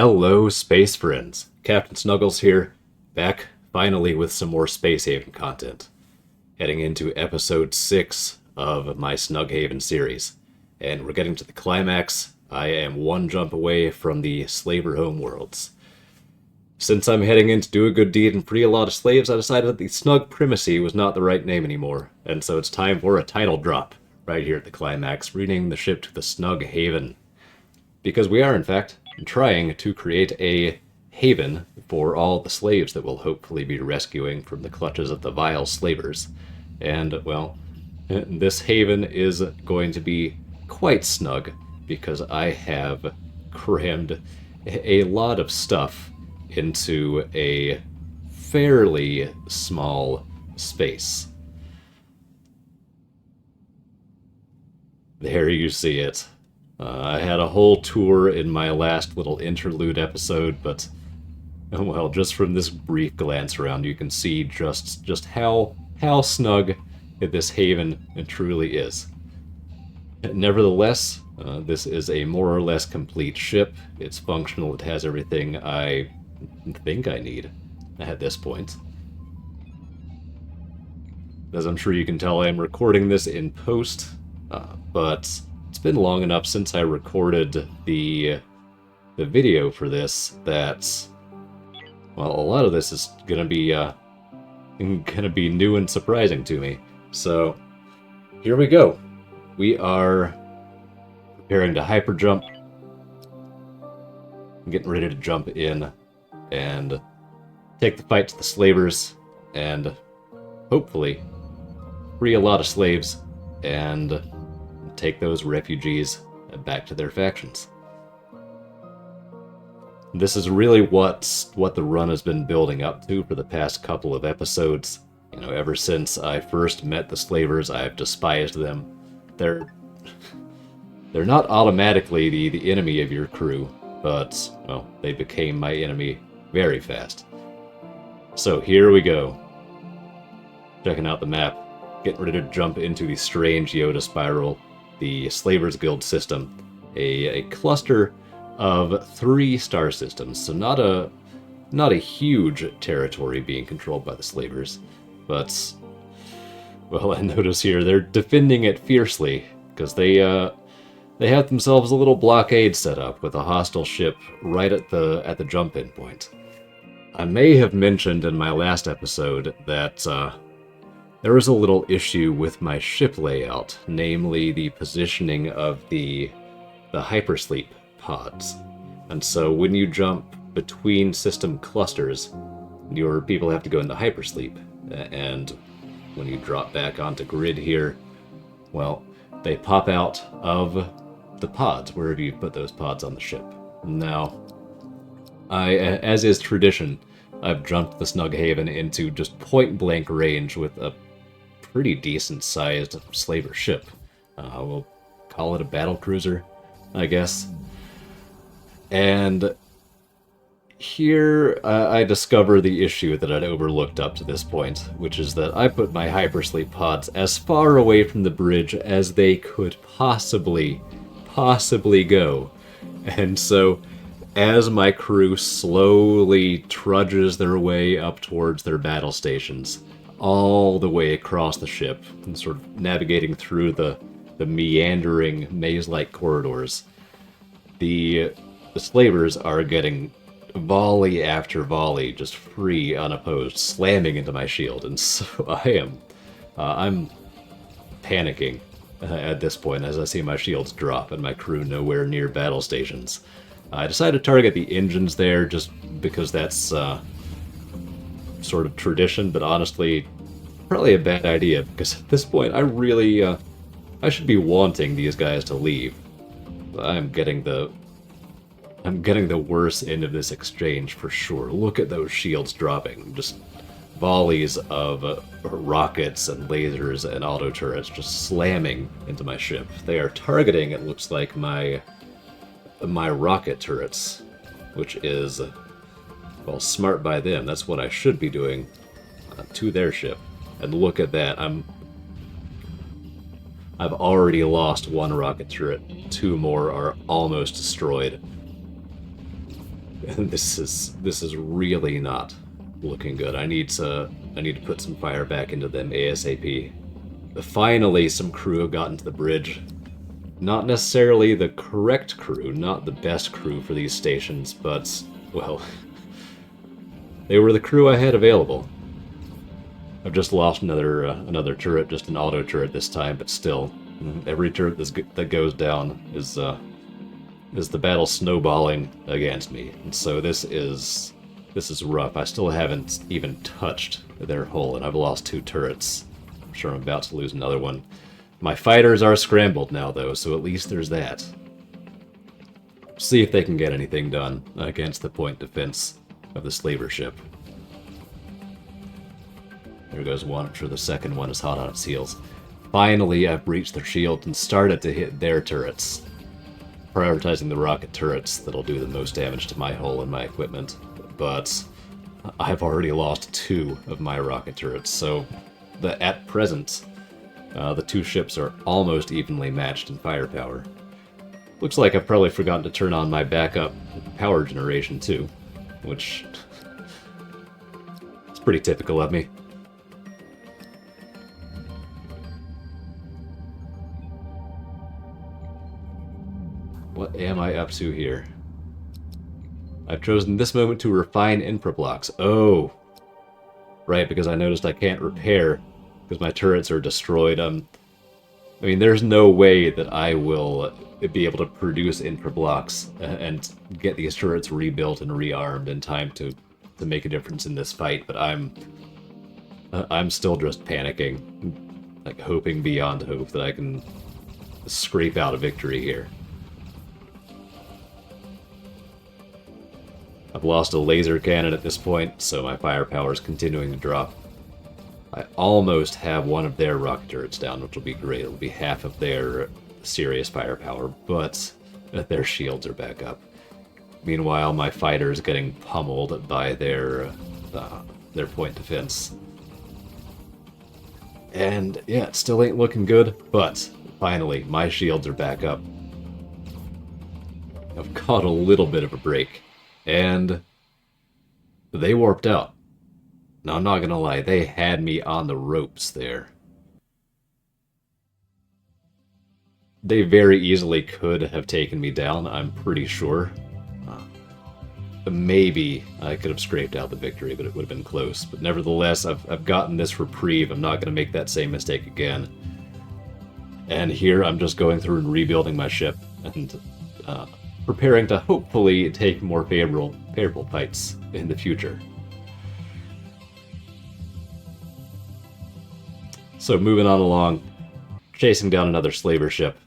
Hello, space friends. Captain Snuggles here, back finally with some more Space Haven content. Heading into episode 6 of my Snug Haven series. And we're getting to the climax. I am one jump away from the slaver homeworlds. Since I'm heading in to do a good deed and free a lot of slaves, I decided that the Snug Primacy was not the right name anymore. And so it's time for a title drop right here at the climax, renaming the ship to the Snug Haven. Because we are, in fact, trying to create a haven for all the slaves that we'll hopefully be rescuing from the clutches of the vile slavers. And, well, this haven is going to be quite snug because I have crammed a lot of stuff into a fairly small space. There you see it. I had a whole tour in my last little interlude episode, but, well, just from this brief glance around, you can see just how snug this haven truly is. Nevertheless, this is a more or less complete ship. It's functional. It has everything I think I need at this point. As I'm sure you can tell, I'm recording this in post, but it's been long enough since I recorded the video for this that, well, a lot of this is gonna be new and surprising to me. So here we go. We are preparing to hyper jump. I'm getting ready to jump in and take the fight to the slavers and hopefully free a lot of slaves and take those refugees back to their factions. This is really what the run has been building up to for the past couple of episodes. You know, ever since I first met the slavers, I've despised them. They're not automatically the enemy of your crew, but, well, they became my enemy very fast. So here we go. Checking out the map, getting ready to jump into the strange Yoda spiral, the Slavers Guild system, a cluster of 3 star systems, so not a huge territory being controlled by the slavers, but, well, I notice here they're defending it fiercely because they have themselves a little blockade set up with a hostile ship right at the jump-in point. I may have mentioned in my last episode that there was a little issue with my ship layout, namely the positioning of the hypersleep pods. And so when you jump between system clusters, your people have to go into hypersleep. And when you drop back onto grid here, well, they pop out of the pods, wherever you put those pods on the ship. Now, as is tradition, I've jumped the Snug Haven into just point-blank range with a pretty decent-sized slaver ship. We'll call it a battle cruiser, I guess. And here I discover the issue that I'd overlooked up to this point, which is that I put my hypersleep pods as far away from the bridge as they could possibly go. And so, as my crew slowly trudges their way up towards their battle stations, all the way across the ship, and sort of navigating through the meandering maze-like corridors, the slavers are getting volley after volley, just free, unopposed, slamming into my shield, and so I'm panicking at this point as I see my shields drop and my crew nowhere near battle stations. I decided to target the engines there just because that's sort of tradition, but honestly, probably a bad idea, because at this point I should be wanting these guys to leave. I'm getting the worst end of this exchange for sure. Look at those shields dropping, just volleys of rockets and lasers and auto turrets just slamming into my ship. They are targeting, it looks like, my rocket turrets, which is, well, smart by them. That's what I should be doing to their ship. And look at that. I've already lost 1 rocket turret. 2 more are almost destroyed. And this is really not looking good. I need to put some fire back into them ASAP. Finally, some crew got into the bridge. Not necessarily the correct crew, not the best crew for these stations, but, well, they were the crew I had available. I've just lost another turret, just an auto turret this time, but still, every turret that goes down is the battle snowballing against me. And so this is rough. I still haven't even touched their hull, and I've lost 2 turrets. I'm sure I'm about to lose another one. My fighters are scrambled now, though, so at least there's that. See if they can get anything done against the point defense of the slaver ship. There goes one. I'm sure the second one is hot on its heels. Finally, I've breached their shield and started to hit their turrets. Prioritizing the rocket turrets that'll do the most damage to my hull and my equipment. But I've already lost 2 of my rocket turrets, so at present, the 2 ships are almost evenly matched in firepower. Looks like I've probably forgotten to turn on my backup power generation too, which is pretty typical of me. What am I up to here? I've chosen this moment to refine infra blocks. Oh! Right, because I noticed I can't repair because my turrets are destroyed. I mean, there's no way that I will be able to produce infra blocks and get these turrets rebuilt and rearmed in time to make a difference in this fight, but I'm still just panicking, like hoping beyond hope that I can scrape out a victory here. I've lost a laser cannon at this point, so my firepower is continuing to drop. I almost have one of their rocket turrets down, which will be great. It'll be half of their serious firepower, but their shields are back up. Meanwhile, my fighter's getting pummeled by their point defense. And yeah, it still ain't looking good, but finally, my shields are back up. I've caught a little bit of a break, and they warped out. Now, I'm not gonna lie, they had me on the ropes there. They very easily could have taken me down, I'm pretty sure. Maybe I could have scraped out the victory, but it would have been close. But nevertheless, I've gotten this reprieve. I'm not going to make that same mistake again. And here I'm just going through and rebuilding my ship and preparing to hopefully take more favorable fights in the future. So moving on along, chasing down another slaver ship.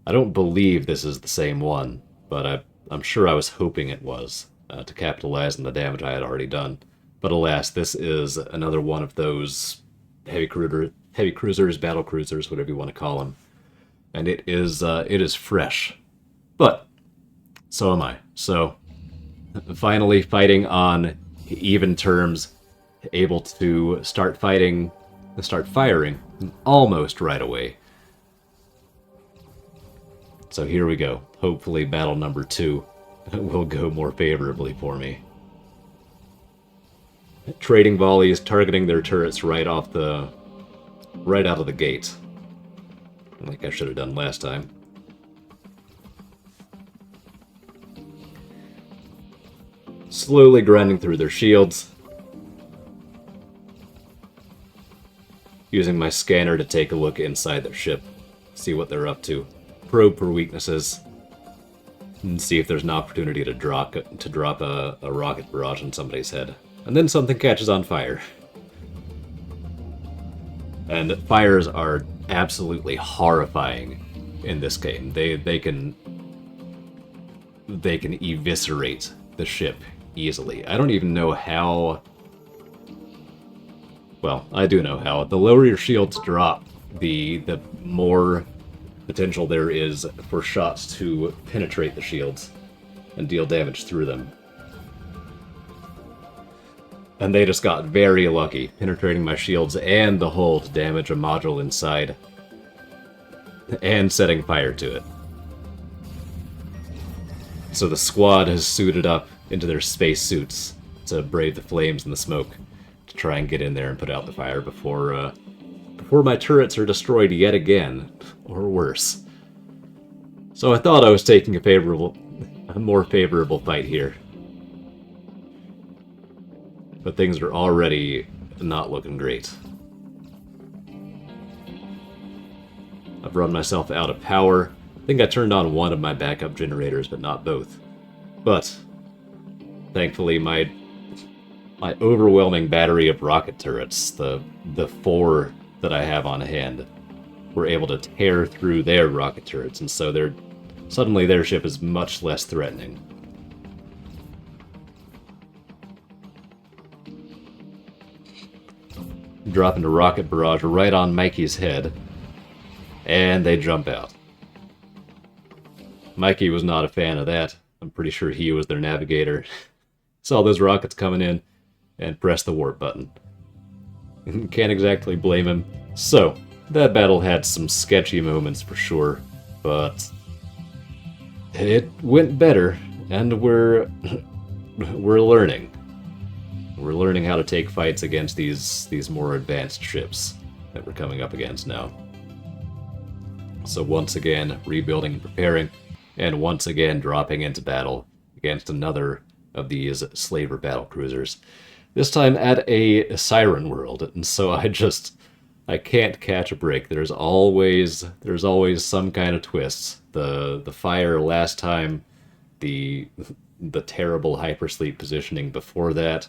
I don't believe this is the same one, but I'm sure I was hoping it was, to capitalize on the damage I had already done. But alas, this is another one of those heavy cruisers, battle cruisers, whatever you want to call them. And it is fresh. But so am I. So finally fighting on even terms, able to start firing almost right away. So here we go. Hopefully battle number 2 will go more favorably for me. Trading volleys, targeting their turrets right out of the gate. Like I should have done last time. Slowly grinding through their shields. Using my scanner to take a look inside their ship. See what they're up to. Probe for weaknesses, and see if there's an opportunity to drop a rocket barrage on somebody's head. And then something catches on fire. And fires are absolutely horrifying in this game. They can eviscerate the ship easily. I don't even know how. Well, I do know how. The lower your shields drop, the more potential there is for shots to penetrate the shields and deal damage through them. And they just got very lucky, penetrating my shields and the hull to damage a module inside, and setting fire to it. So the squad has suited up into their space suits to brave the flames and the smoke to try and get in there and put out the fire before my turrets are destroyed yet again, or worse. So I thought I was taking a more favorable fight here. But things are already not looking great. I've run myself out of power. I think I turned on one of my backup generators, but not both. But thankfully my overwhelming battery of rocket turrets, the 4 that I have on hand, were able to tear through their rocket turrets, and so suddenly their ship is much less threatening. Dropping a rocket barrage right on Mikey's head, and they jump out. Mikey was not a fan of that. I'm pretty sure he was their navigator. Saw those rockets coming in and pressed the warp button. Can't exactly blame him. So, that battle had some sketchy moments for sure, but it went better, and we're learning. We're learning how to take fights against these more advanced ships that we're coming up against now. So once again, rebuilding and preparing, and once again dropping into battle against another of these slaver battle cruisers. This time at a siren world, and so I can't catch a break. There's always some kind of twist. The fire last time, the terrible hypersleep positioning before that.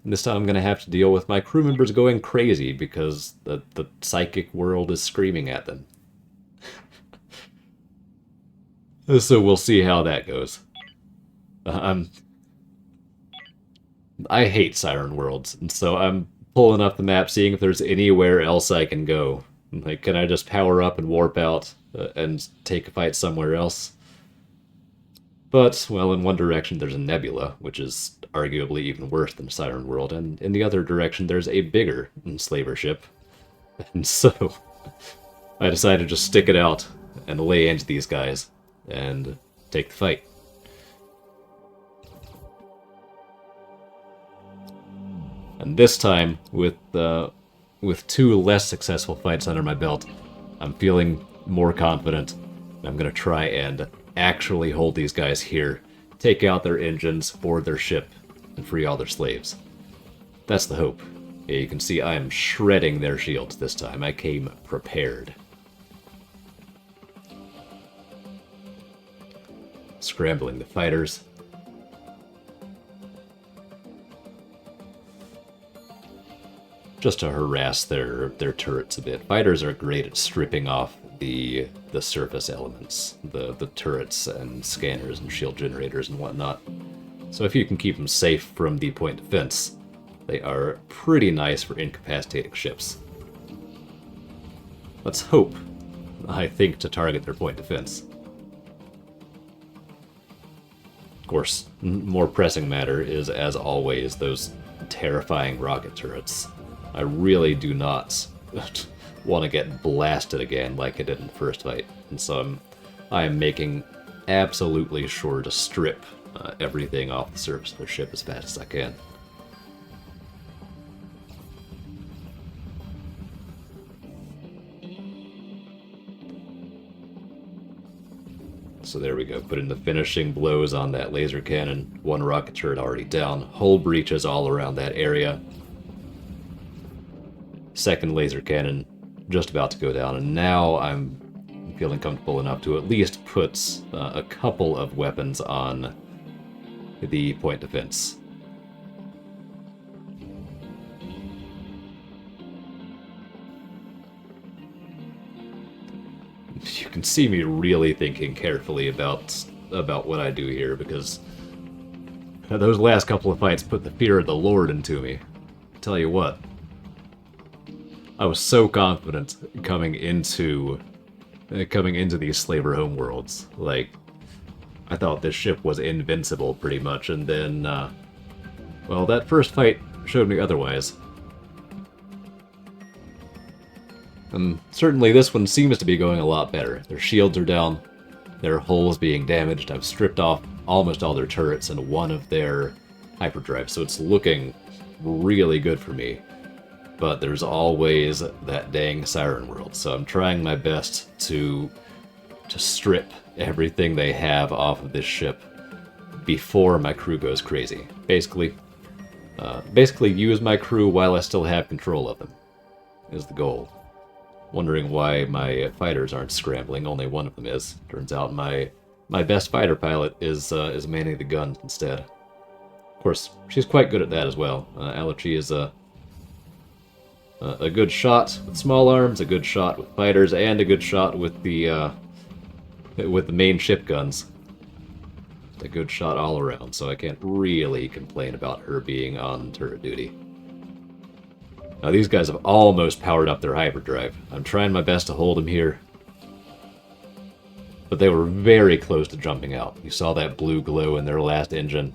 And this time I'm going to have to deal with my crew members going crazy because the psychic world is screaming at them. So we'll see how that goes. I hate siren worlds, and so I'm pulling up the map, seeing if there's anywhere else I can go. Like, can I just power up and warp out and take a fight somewhere else? But, well, in one direction there's a nebula, which is arguably even worse than Siren World, and in the other direction there's a bigger slaver ship. And so, I decided to just stick it out and lay into these guys and take the fight. And this time, with 2 less successful fights under my belt, I'm feeling more confident. I'm going to try and actually hold these guys here, take out their engines, board their ship, and free all their slaves. That's the hope. Yeah, you can see I am shredding their shields this time. I came prepared. Scrambling the fighters. Just to harass their turrets a bit. Fighters are great at stripping off the surface elements, the turrets and scanners and shield generators and whatnot. So if you can keep them safe from the point defense, they are pretty nice for incapacitating ships. Let's hope, I think, to target their point defense. Of course, more pressing matter is, as always, those terrifying rocket turrets. I really do not want to get blasted again like I did in the first fight, and so I am making absolutely sure to strip everything off the surface of their ship as fast as I can. So there we go, put in the finishing blows on that laser cannon. 1 rocket turret already down, hull breaches all around that area. 2nd laser cannon just about to go down, and now I'm feeling comfortable enough to at least put a couple of weapons on the point defense. You can see me really thinking carefully about what I do here, because those last couple of fights put the fear of the Lord into me. I tell you what, I was so confident coming into these slaver homeworlds. Like, I thought this ship was invincible pretty much, and then, well, that first fight showed me otherwise. And certainly this one seems to be going a lot better. Their shields are down, their hulls being damaged. I've stripped off almost all their turrets and one of their hyperdrives, so it's looking really good for me. But there's always that dang Siren World, so I'm trying my best to strip everything they have off of this ship before my crew goes crazy. Basically use my crew while I still have control of them, is the goal. Wondering why my fighters aren't scrambling, only one of them is. Turns out my best fighter pilot is manning the guns instead. Of course, she's quite good at that as well. Alachi is a good shot with small arms, a good shot with fighters, and a good shot with the main ship guns. A good shot all around, so I can't really complain about her being on turret duty. Now these guys have almost powered up their hyperdrive. I'm trying my best to hold them here, but they were very close to jumping out. You saw that blue glow in their last engine,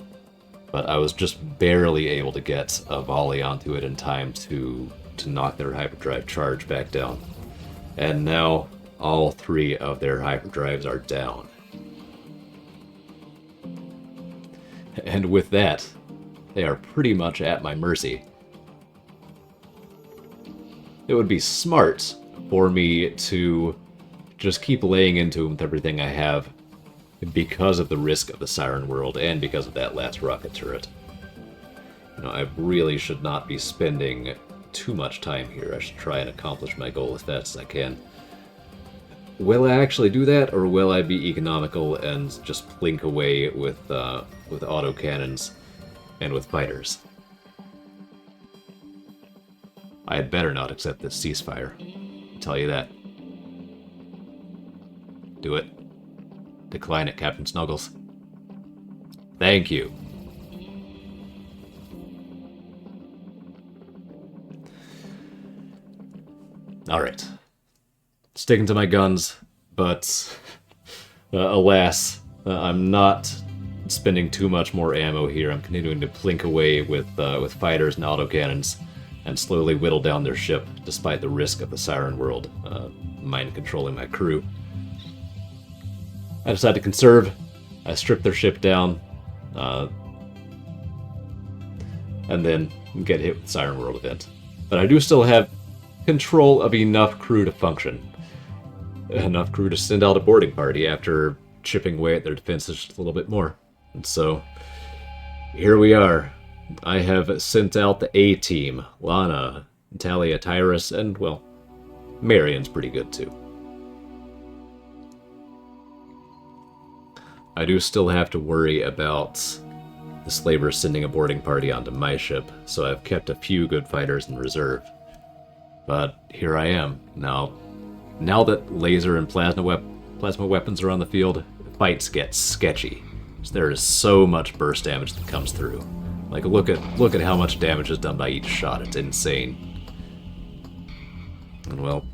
but I was just barely able to get a volley onto it in time to knock their hyperdrive charge back down. And now all 3 of their hyperdrives are down. And with that, they are pretty much at my mercy. It would be smart for me to just keep laying into them with everything I have because of the risk of the Siren World and because of that last rocket turret. I really should not be spending too much time here. I should try and accomplish my goal as fast as I can. Will I actually do that, or will I be economical and just plink away with autocannons and with fighters? I had better not accept this ceasefire. I'll tell you that. Do it. Decline it, Captain Snuggles. Thank you. Alright. Sticking to my guns, but alas, I'm not spending too much more ammo here. I'm continuing to plink away with fighters and autocannons and slowly whittle down their ship, despite the risk of the Siren World mind-controlling my crew. I decided to conserve. I stripped their ship down, and then get hit with the Siren World event. But I do still have control of enough crew to function. Enough crew to send out a boarding party after chipping away at their defenses just a little bit more. And so, here we are. I have sent out the A-team. Lana, Talia, Tyrus, and, well, Marion's pretty good too. I do still have to worry about the slavers sending a boarding party onto my ship, so I've kept a few good fighters in reserve. But here I am. Now that laser and plasma weapons are on the field, fights get sketchy. There is so much burst damage that comes through. Like, look at how much damage is done by each shot. It's insane. And, well,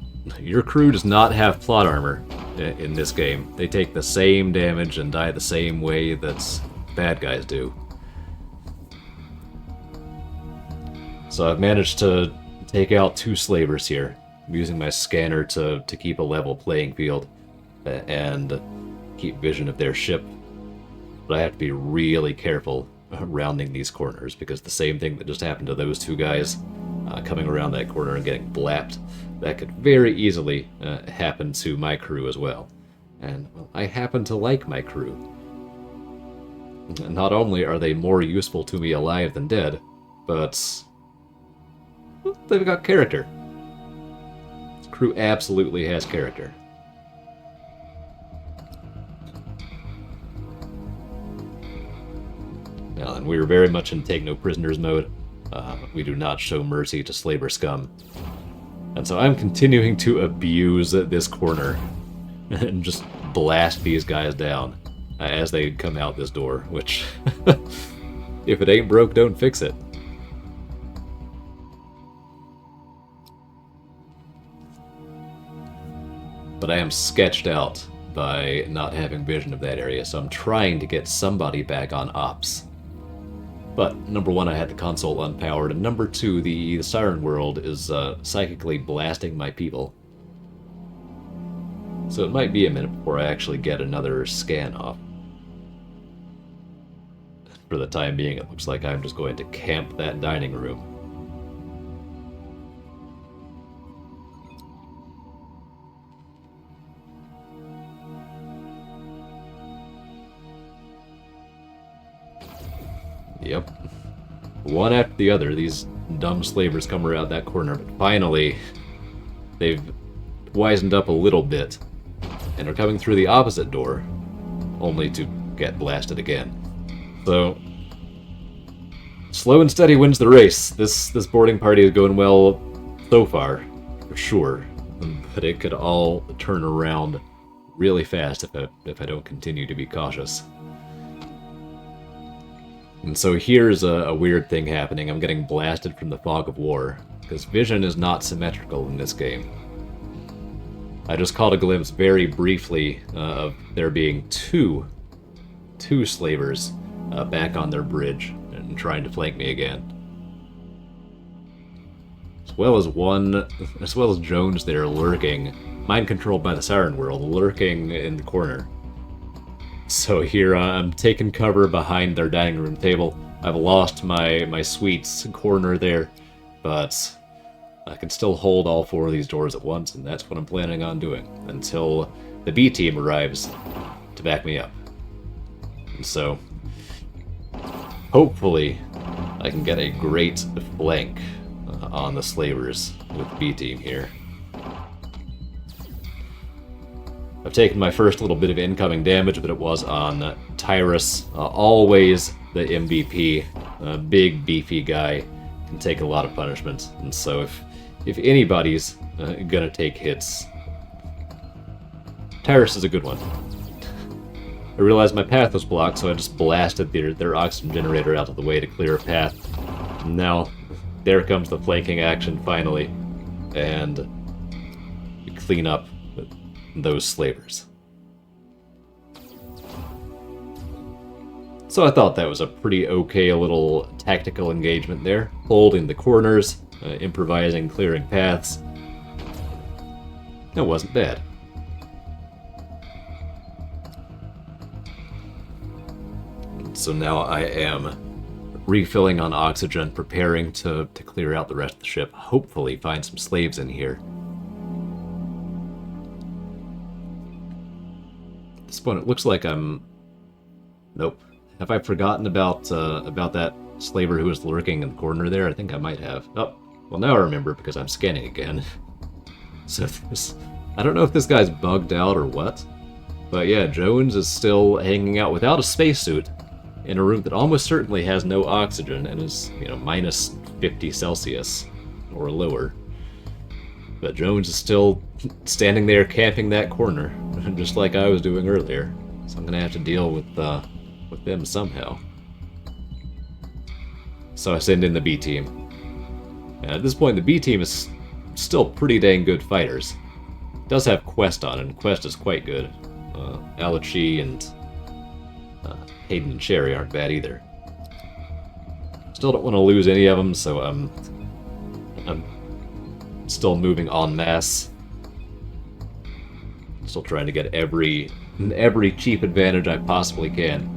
your crew does not have plot armor in this game. They take the same damage and die the same way that bad guys do. So I've managed to take out 2 slavers here. I'm using my scanner to keep a level playing field and keep vision of their ship. But I have to be really careful rounding these corners, because the same thing that just happened to those 2 guys coming around that corner and getting blapped, that could very easily happen to my crew as well. And well, I happen to like my crew. Not only are they more useful to me alive than dead, but well, they've got character. This crew absolutely has character. Now, and we're very much in take no prisoners mode. We do not show mercy to slaver scum. And so I'm continuing to abuse this corner and just blast these guys down as they come out this door, which, if it ain't broke, don't fix it. But I am sketched out by not having vision of that area, so I'm trying to get somebody back on ops. But, number 1, I had the console unpowered, and number 2, the Siren World is psychically blasting my people. So it might be a minute before I actually get another scan off. for the time being, it looks like I'm just going to camp that dining room. Yep. One after the other, these dumb slavers come around that corner, but finally, they've wisened up a little bit, and are coming through the opposite door, only to get blasted again. So, slow and steady wins the race. This boarding party is going well so far, for sure, but it could all turn around really fast if I don't continue to be cautious. And so here's a weird thing happening. I'm getting blasted from the fog of war, because vision is not symmetrical in this game. I just caught a glimpse very briefly of there being two slavers back on their bridge and trying to flank me again. As well as Jones there lurking, mind controlled by the Siren World, lurking in the corner. So here I'm taking cover behind their dining room table. I've lost my sweets corner there, but I can still hold all four of these doors at once, and that's what I'm planning on doing until the B team arrives to back me up. And so, hopefully, I can get a great flank on the slavers with B team here. I've taken my first little bit of incoming damage, but it was on Tyrus. Always the MVP, big beefy guy, can take a lot of punishment. And so if anybody's gonna take hits, Tyrus is a good one. I realized my path was blocked, so I just blasted their oxygen generator out of the way to clear a path. And now, there comes the flanking action finally, and we clean up those slavers. So I thought that was a pretty okay little tactical engagement there. Holding the corners, improvising, clearing paths. It wasn't bad. So now I am refilling on oxygen, preparing to clear out the rest of the ship. Hopefully find some slaves in here. At this point, it looks like I'm... Nope. Have I forgotten about that slaver who was lurking in the corner there? I think I might have. Oh, well now I remember because I'm scanning again. So this... I don't know if this guy's bugged out or what. But yeah, Jones is still hanging out without a spacesuit in a room that almost certainly has no oxygen and is, minus 50 Celsius or lower. But Jones is still standing there camping that corner, just like I was doing earlier. So I'm gonna have to deal with them somehow. So I send in the B team. And at this point, the B team is still pretty dang good fighters. It does have Quest on, and Quest is quite good. Alachi and Hayden and Sherry aren't bad either. Still don't want to lose any of them, so I'm still moving en masse. Still trying to get every cheap advantage I possibly can.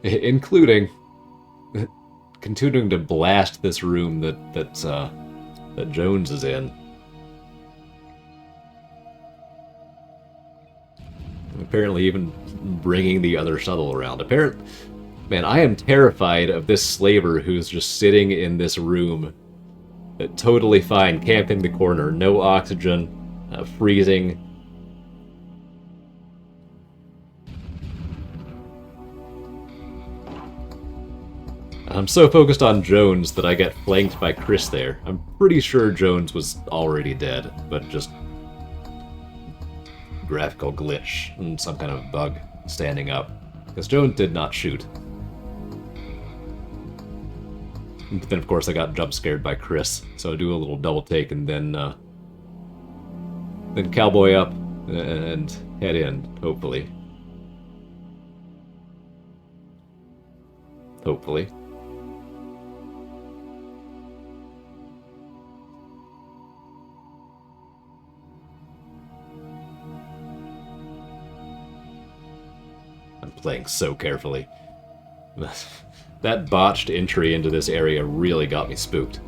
Including continuing to blast this room that Jones is in. Apparently even bringing the other shuttle around. Man, I am terrified of this slaver who's just sitting in this room, totally fine, camping the corner, no oxygen, freezing. I'm so focused on Jones that I get flanked by Chris there. I'm pretty sure Jones was already dead, but just graphical glitch and some kind of bug standing up, because Jones did not shoot. But then of course I got jump scared by Chris, so I do a little double take and then cowboy up and head in, hopefully. Hopefully. playing so carefully. That botched entry into this area really got me spooked.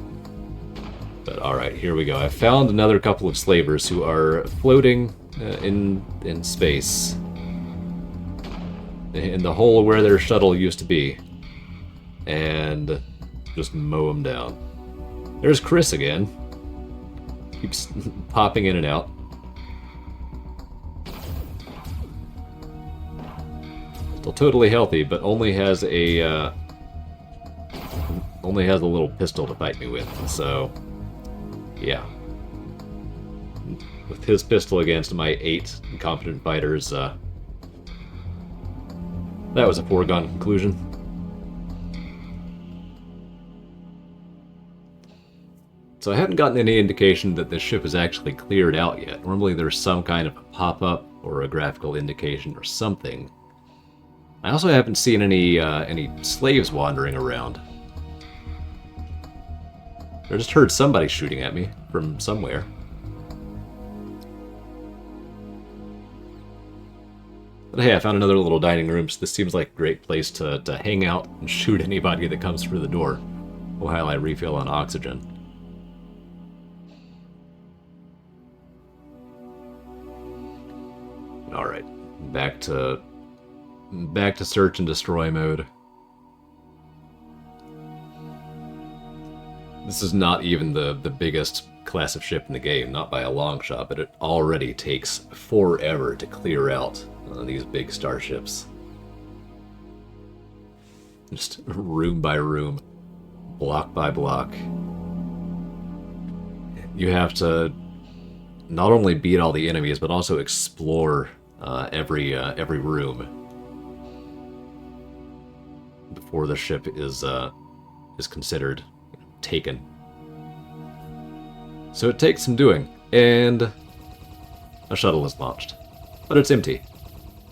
But alright, here we go. I found another couple of slavers who are floating in space. In the hole where their shuttle used to be. And just mow them down. There's Chris again. Keeps popping in and out. Still totally healthy, but only has a little pistol to fight me with. So, yeah. With his pistol against my 8 incompetent fighters, that was a foregone conclusion. So I haven't gotten any indication that this ship is actually cleared out yet. Normally there's some kind of a pop-up or a graphical indication or something. I also haven't seen any slaves wandering around. I just heard somebody shooting at me from somewhere. But hey, I found another little dining room, so this seems like a great place to hang out and shoot anybody that comes through the door while I refill on oxygen. Alright, back to search and destroy mode. This is not even the biggest class of ship in the game, not by a long shot, but it already takes forever to clear out these big starships. Just room by room, block by block. You have to not only beat all the enemies, but also explore every room before the ship is considered taken. So it takes some doing, and a shuttle is launched, but it's empty.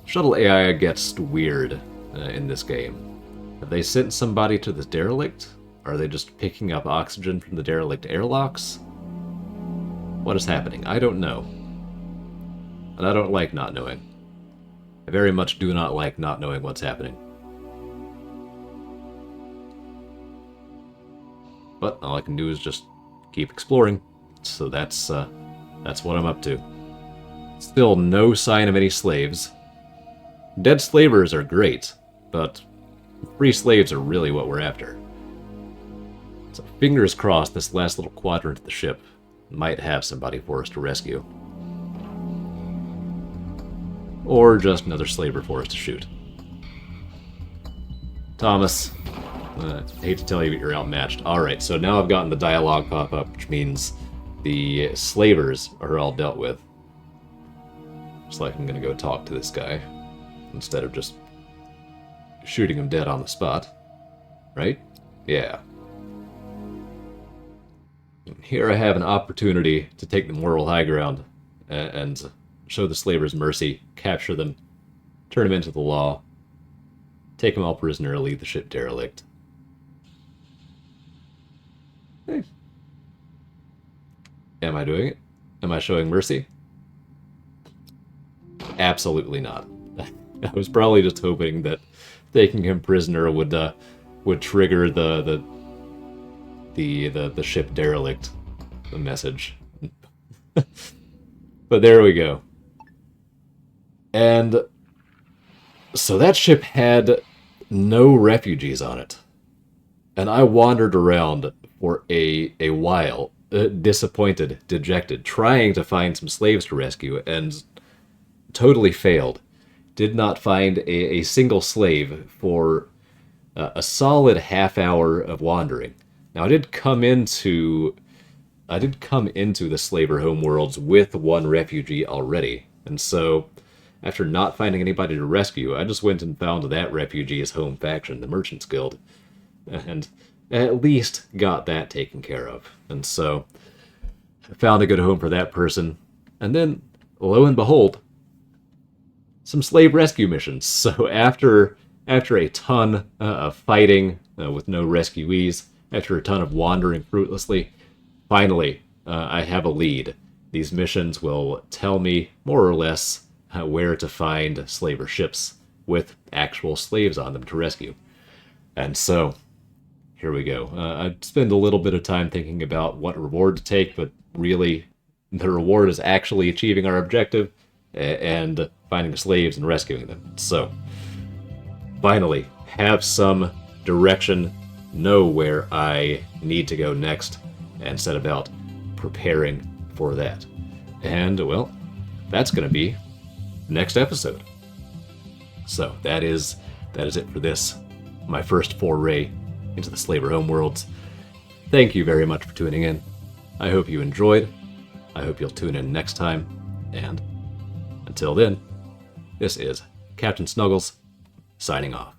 Shuttle AI gets weird in this game. Have they sent somebody to this derelict? Are they just picking up oxygen from the derelict airlocks? What is happening? I don't know. And I don't like not knowing. I very much do not like not knowing what's happening. But all I can do is just keep exploring. So that's what I'm up to. Still no sign of any slaves. Dead slavers are great, but free slaves are really what we're after. So fingers crossed this last little quadrant of the ship might have somebody for us to rescue. Or just another slaver for us to shoot. Thomas, I hate to tell you, but you're outmatched. Alright, so now I've gotten the dialogue pop up, which means the slavers are all dealt with. Looks like I'm gonna go talk to this guy, instead of just shooting him dead on the spot. Right? Yeah. Here I have an opportunity to take the moral high ground and show the slavers mercy, capture them, turn them into the law, take them all prisoner, leave the ship derelict. Hey. Am I doing it? Am I showing mercy? Absolutely not. I was probably just hoping that taking him prisoner would trigger the ship derelict message. But there we go. And so that ship had no refugees on it. And I wandered around for a while, disappointed, dejected, trying to find some slaves to rescue, and totally failed. Did not find a single slave for a solid half hour of wandering. Now I did come into the slaver homeworlds with one refugee already, and so after not finding anybody to rescue, I just went and found that refugee's home faction, the Merchants Guild, and at least got that taken care of. And so I found a good home for that person, and then lo and behold, some slave rescue missions. So after a ton of fighting with no rescuees, after a ton of wandering fruitlessly, finally I have a lead. These missions will tell me more or less where to find slaver ships, with actual slaves on them to rescue. And so, here we go. I'd spend a little bit of time thinking about what reward to take, but really, the reward is actually achieving our objective and finding slaves and rescuing them. So, finally, have some direction, know where I need to go next, and set about preparing for that. And, well, that's going to be next episode. So, that is it for this, my first foray into the Slaver homeworlds. Thank you very much for tuning in. I hope you enjoyed. I hope you'll tune in next time. And until then, this is Captain Snuggles, signing off.